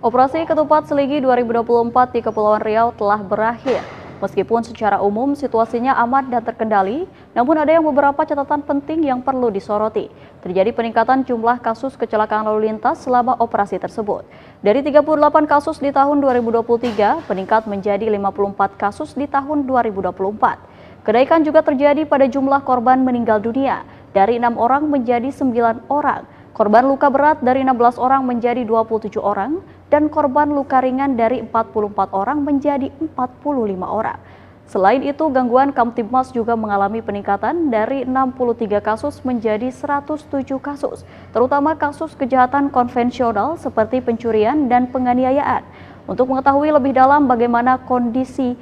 Operasi Ketupat Seligi 2024 di Kepulauan Riau telah berakhir. Meskipun secara umum situasinya aman dan terkendali, namun ada yang beberapa catatan penting yang perlu disoroti. Terjadi peningkatan jumlah kasus kecelakaan lalu lintas selama operasi tersebut. Dari 38 kasus di tahun 2023, meningkat menjadi 54 kasus di tahun 2024. Kenaikan juga terjadi pada jumlah korban meninggal dunia, dari 6 orang menjadi 9 orang. Korban luka berat dari 16 orang menjadi 27 orang, dan korban luka ringan dari 44 orang menjadi 45 orang. Selain itu, gangguan Kamtibmas juga mengalami peningkatan dari 63 kasus menjadi 107 kasus, terutama kasus kejahatan konvensional seperti pencurian dan penganiayaan. Untuk mengetahui lebih dalam bagaimana kondisi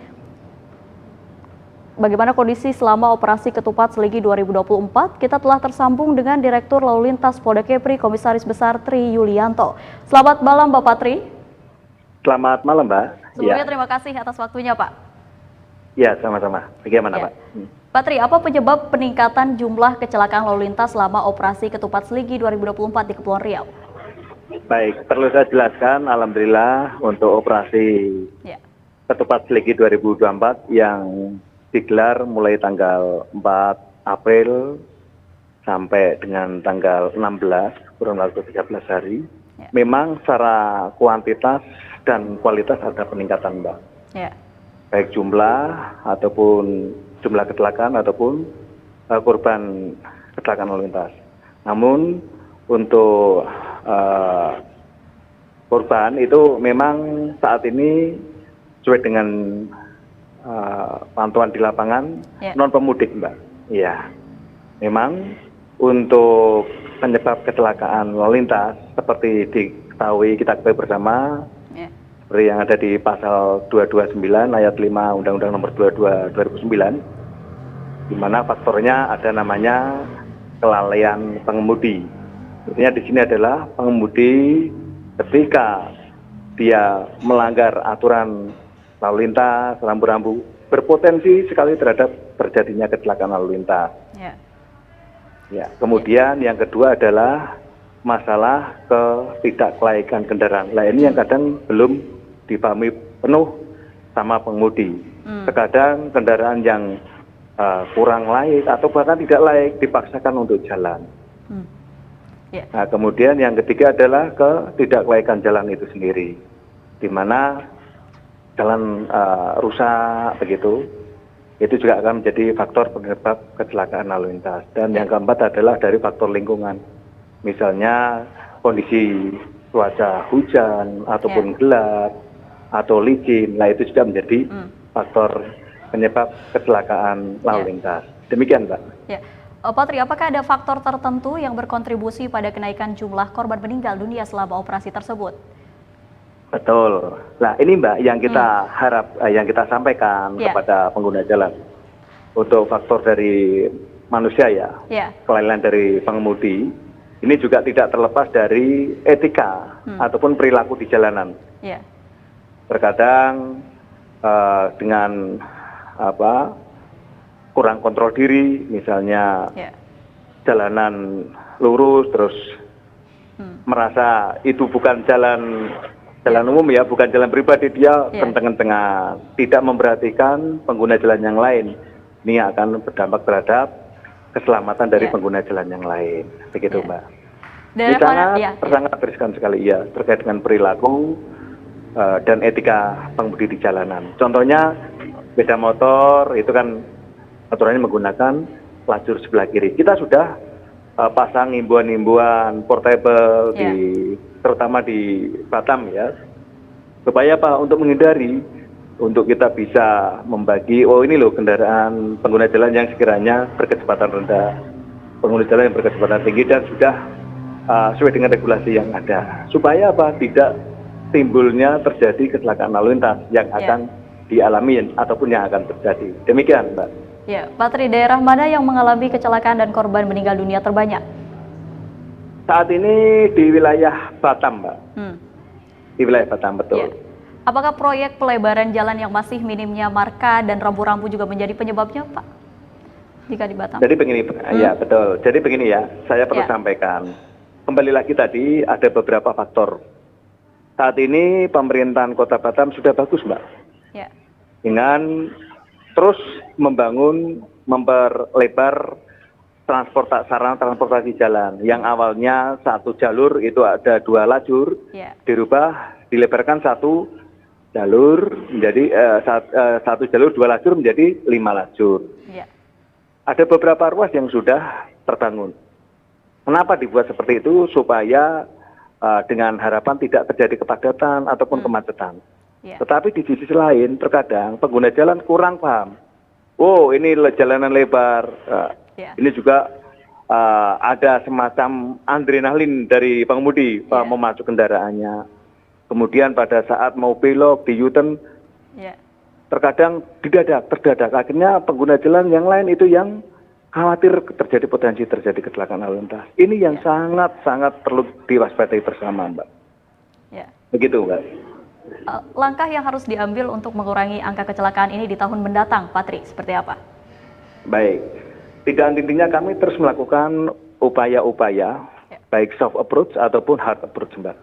selama operasi Ketupat Seligi 2024, kita telah tersambung dengan Direktur Lalu Lintas Polda Kepri, Komisaris Besar Tri Yulianto. Selamat malam Bapak Tri. Selamat malam Mbak. Sebelumnya terima kasih atas waktunya Pak. Ya, sama-sama. Bagaimana Pak? Pak Tri, apa penyebab peningkatan jumlah kecelakaan lalu lintas selama operasi Ketupat Seligi 2024 di Kepulauan Riau? Baik, perlu saya jelaskan, alhamdulillah untuk operasi Ketupat Seligi 2024 yang digelar mulai tanggal 4 April sampai dengan tanggal 16, kurang lebih 13 hari. Memang secara kuantitas dan kualitas ada peningkatan, Mbak. Baik jumlah ataupun jumlah kecelakaan ataupun korban kecelakaan lalu lintas. Namun untuk korban itu memang saat ini sesuai dengan pantauan di lapangan non pemudik, Mbak. Iya. Memang untuk penyebab kecelakaan lalu lintas seperti diketahui kita bersama, seperti yang ada di pasal 229 ayat 5 Undang-Undang Nomor 22 2009, di mana faktornya ada namanya kelalaian pengemudi. Artinya di sini adalah pengemudi ketika dia melanggar aturan lalu lintas, rambu-rambu, berpotensi sekali terhadap terjadinya kecelakaan lalu lintas. Kemudian yang kedua adalah masalah ketidaklaikan kendaraan. Nah, ini yang kadang belum dipahami penuh sama pengemudi. Terkadang kendaraan yang kurang layak atau bahkan tidak layak dipaksakan untuk jalan. Nah, kemudian yang ketiga adalah ketidaklaikan jalan itu sendiri, di mana jalan rusak begitu, itu juga akan menjadi faktor penyebab kecelakaan lalu lintas. Dan yang keempat adalah dari faktor lingkungan, misalnya kondisi cuaca hujan ataupun gelap atau licin. Nah, itu juga menjadi faktor penyebab kecelakaan lalu lintas. Demikian, Mbak. Pak Tri, apakah ada faktor tertentu yang berkontribusi pada kenaikan jumlah korban meninggal dunia selama operasi tersebut? Betul. Nah, ini Mbak yang kita yang kita sampaikan kepada pengguna jalan. Untuk faktor dari manusia kelalaian dari pengemudi, ini juga tidak terlepas dari etika ataupun perilaku di jalanan. Terkadang dengan kurang kontrol diri, misalnya jalanan lurus terus merasa itu bukan jalan umum bukan jalan pribadi, dia kenceng-kencengan, tidak memperhatikan pengguna jalan yang lain. Ini akan berdampak terhadap keselamatan dari pengguna jalan yang lain. Begitu, Mbak. Ini sangat berisiko sekali terkait dengan perilaku dan etika pengemudi di jalanan. Contohnya sepeda motor itu kan aturannya menggunakan lajur sebelah kiri. Kita sudah pasang himbauan-himbauan portable terutama di Batam supaya untuk menghindari, untuk kita bisa membagi, ini loh kendaraan pengguna jalan yang sekiranya berkecepatan rendah, pengguna jalan yang berkecepatan tinggi, dan sudah sesuai dengan regulasi yang ada, supaya tidak timbulnya terjadi kecelakaan lalu lintas yang akan dialami ataupun yang akan terjadi. Demikian, Mbak. Pak Tri, daerah mana yang mengalami kecelakaan dan korban meninggal dunia terbanyak? Saat ini di wilayah Batam, Mbak. Di wilayah Batam, betul. Apakah proyek pelebaran jalan yang masih minimnya marka dan rambu-rambu juga menjadi penyebabnya, Pak? Jika di Batam. Jadi begini, betul. Jadi begini saya perlu sampaikan. Kembali lagi tadi ada beberapa faktor saat ini pemerintahan Kota Batam sudah bagus, Mbak. Ya. Dengan terus memperlebar sarana transportasi jalan. Yang awalnya satu jalur itu ada 2 lajur, dilebarkan satu jalur menjadi satu jalur 2 lajur menjadi 5 lajur. Ya. Ada beberapa ruas yang sudah terbangun. Kenapa dibuat seperti itu? Supaya dengan harapan tidak terjadi kepadatan ataupun kemacetan. Ya. Tetapi di sisi lain terkadang pengguna jalan kurang paham. Oh, ini jalanan lebar. Ini juga ada semacam adrenalin dari pengemudi memacu kendaraannya. Kemudian pada saat mau belok di U-turn, terkadang terdadak. Akhirnya pengguna jalan yang lain itu yang khawatir potensi terjadi kecelakaan lalu lintas. Ini yang sangat perlu diwaspadai bersama, Mbak. Ya. Begitu, Mbak. Langkah yang harus diambil untuk mengurangi angka kecelakaan ini di tahun mendatang, Pak Tri, seperti apa? Baik. Tidak intinya kami terus melakukan upaya-upaya, baik soft approach ataupun hard approach, Mbak.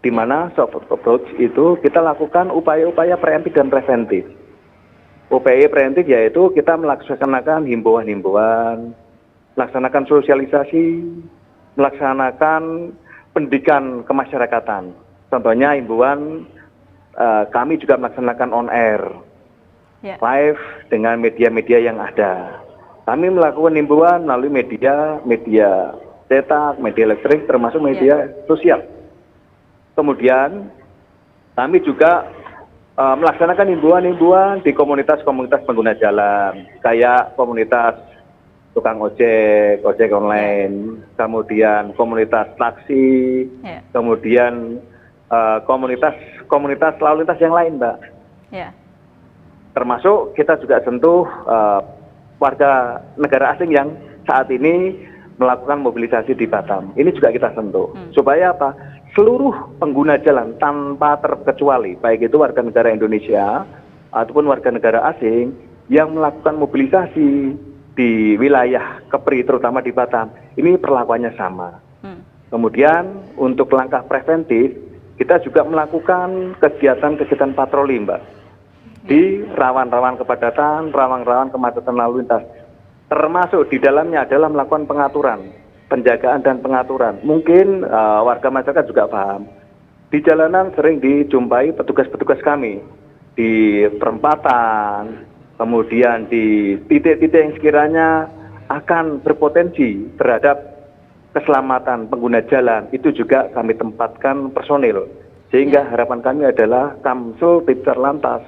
Di mana soft approach itu kita lakukan upaya-upaya preemptif dan preventif. Upaya preventif yaitu kita melaksanakan himbauan-himbauan, melaksanakan sosialisasi, melaksanakan pendidikan kemasyarakatan. Contohnya himbauan kami juga melaksanakan on air, live dengan media-media yang ada. Kami melakukan himbauan melalui media cetak, media elektronik, termasuk media sosial. Kemudian kami juga melaksanakan himbauan-himbauan di komunitas-komunitas pengguna jalan, kayak komunitas tukang ojek online, kemudian komunitas taksi, kemudian komunitas lalu lintas yang lain, Mbak. Termasuk kita juga sentuh warga negara asing yang saat ini melakukan mobilisasi di Batam. Ini juga kita sentuh. Supaya apa? Seluruh pengguna jalan tanpa terkecuali, baik itu warga negara Indonesia ataupun warga negara asing yang melakukan mobilisasi di wilayah Kepri, terutama di Batam, ini perlakuannya sama. Kemudian untuk langkah preventif, kita juga melakukan kegiatan patroli, Mbak. Di rawan-rawan kepadatan, rawan-rawan kemacetan lalu lintas. Termasuk di dalamnya adalah melakukan pengaturan, penjagaan dan pengaturan. Mungkin warga masyarakat juga paham. Di jalanan sering dijumpai petugas-petugas kami di perempatan, kemudian di titik-titik yang sekiranya akan berpotensi terhadap keselamatan pengguna jalan. Itu juga kami tempatkan personil. Sehingga harapan kami adalah Kamsul Tipsar Lantas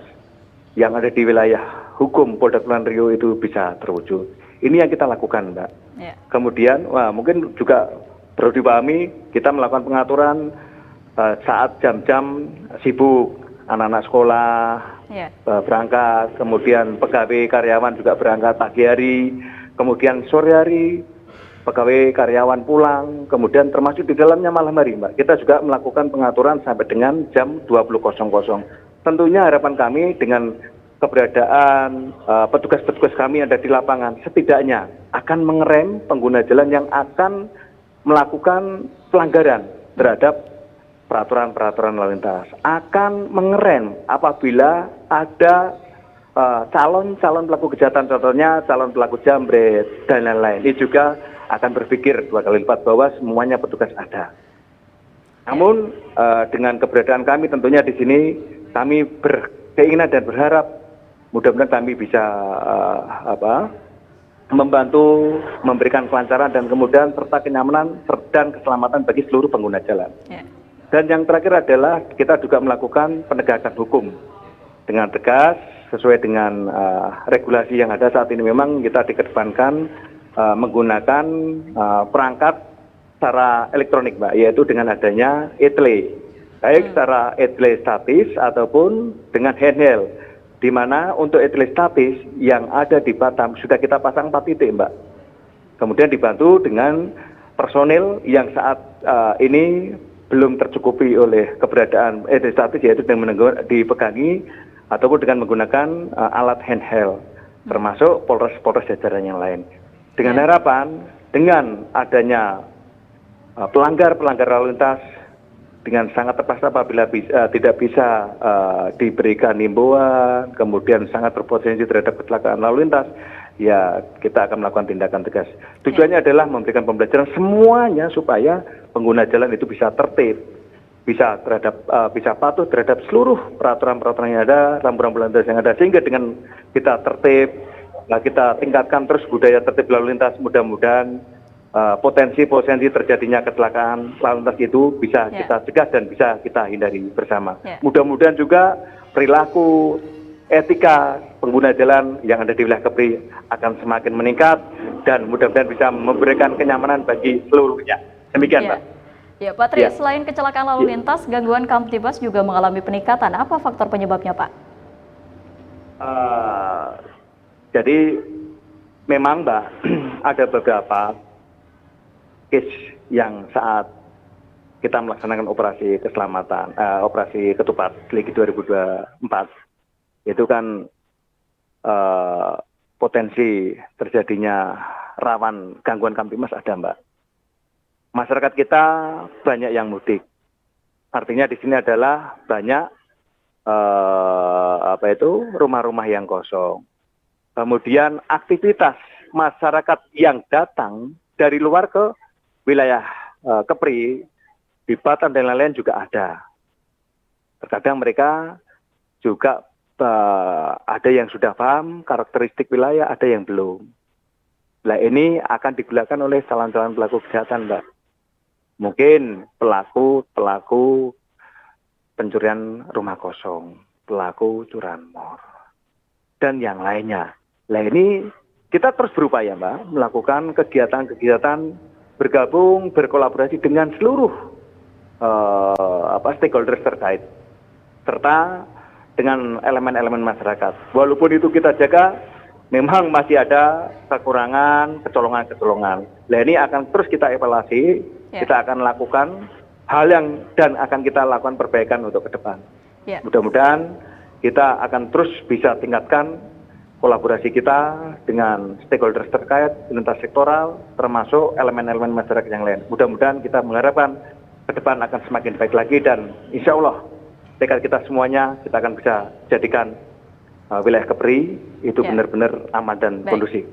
yang ada di wilayah hukum Polda Kepulauan Riau itu bisa terwujud. Ini yang kita lakukan, Mbak. Kemudian, mungkin juga perlu dipahami, kita melakukan pengaturan saat jam-jam sibuk, anak-anak sekolah berangkat, kemudian pegawai karyawan juga berangkat pagi hari, kemudian sore hari pegawai karyawan pulang, kemudian termasuk di dalamnya malam hari, Mbak. Kita juga melakukan pengaturan sampai dengan jam 20.00. Tentunya harapan kami dengan keberadaan petugas-petugas kami yang ada di lapangan setidaknya akan mengerem pengguna jalan yang akan melakukan pelanggaran terhadap peraturan lalu lintas. Akan mengerem apabila ada calon pelaku kejahatan, contohnya calon pelaku jambret dan lain-lain. Ini juga akan berpikir 2 kali lipat bahwa semuanya petugas ada. Namun dengan keberadaan kami tentunya di sini kami berkeinginan dan berharap mudah-mudahan kami bisa membantu memberikan kelancaran dan kemudian serta kenyamanan dan keselamatan bagi seluruh pengguna jalan. Dan yang terakhir adalah kita juga melakukan penegakan hukum dengan tegas sesuai dengan regulasi yang ada saat ini. Memang kita dikedepankan menggunakan perangkat secara elektronik, Mbak, yaitu dengan adanya etle. Baik secara etle statis ataupun dengan handheld, di mana untuk etle statis yang ada di Batam sudah kita pasang 4 titik, Mbak. Kemudian dibantu dengan personil yang saat ini belum tercukupi oleh keberadaan etle statis, yaitu dengan dipegangi ataupun dengan menggunakan alat handheld, termasuk polres jajaran yang lain. Dengan harapan dengan adanya pelanggar lalu lintas dengan sangat terpaksa apabila tidak bisa diberikan himbauan, kemudian sangat berpotensi terhadap kecelakaan lalu lintas, ya kita akan melakukan tindakan tegas. Tujuannya adalah memberikan pembelajaran semuanya supaya pengguna jalan itu bisa tertib, bisa patuh terhadap seluruh peraturan-peraturan yang ada, rambu-rambu lalu lintas yang ada, sehingga dengan kita tertib, kita tingkatkan terus budaya tertib lalu lintas, mudah-mudahan potensi terjadinya kecelakaan lalu lintas itu bisa kita cegah dan bisa kita hindari bersama. Mudah-mudahan juga perilaku etika pengguna jalan yang ada di wilayah Kepri akan semakin meningkat dan mudah-mudahan bisa memberikan kenyamanan bagi seluruhnya. Demikian, Pak. Ya, Pak Tri, selain kecelakaan lalu lintas, gangguan Kamtibas juga mengalami peningkatan. Apa faktor penyebabnya, Pak? Jadi memang, Mbak, ada beberapa case yang saat kita melaksanakan operasi keselamatan, operasi ketupat Legi 2024, itu kan potensi terjadinya rawan gangguan Kamtibmas ada, Mbak. Masyarakat kita banyak yang mudik, artinya di sini adalah banyak rumah-rumah yang kosong. Kemudian aktivitas masyarakat yang datang dari luar ke wilayah Kepri, di Batam dan lain-lain juga ada. Terkadang mereka juga ada yang sudah paham karakteristik wilayah, ada yang belum. Nah, ini akan digunakan oleh calon-calon pelaku kejahatan, Mbak. Mungkin pelaku pencurian rumah kosong, pelaku curanmor, dan yang lainnya. Nah, ini kita terus berupaya, Mbak, melakukan kegiatan-kegiatan bergabung, berkolaborasi dengan seluruh stakeholders terkait, serta dengan elemen-elemen masyarakat. Walaupun itu kita jaga, memang masih ada kekurangan, kecolongan-kecolongan. Nah, ini akan terus kita evaluasi, kita akan lakukan hal yang dan akan kita lakukan perbaikan untuk ke depan. Mudah-mudahan kita akan terus bisa tingkatkan kolaborasi kita dengan stakeholders terkait, lintas sektoral, termasuk elemen-elemen masyarakat yang lain. Mudah-mudahan kita mengharapkan ke depan akan semakin baik lagi dan insya Allah tekad kita semuanya kita akan bisa jadikan wilayah Kepri itu benar-benar aman dan kondusif.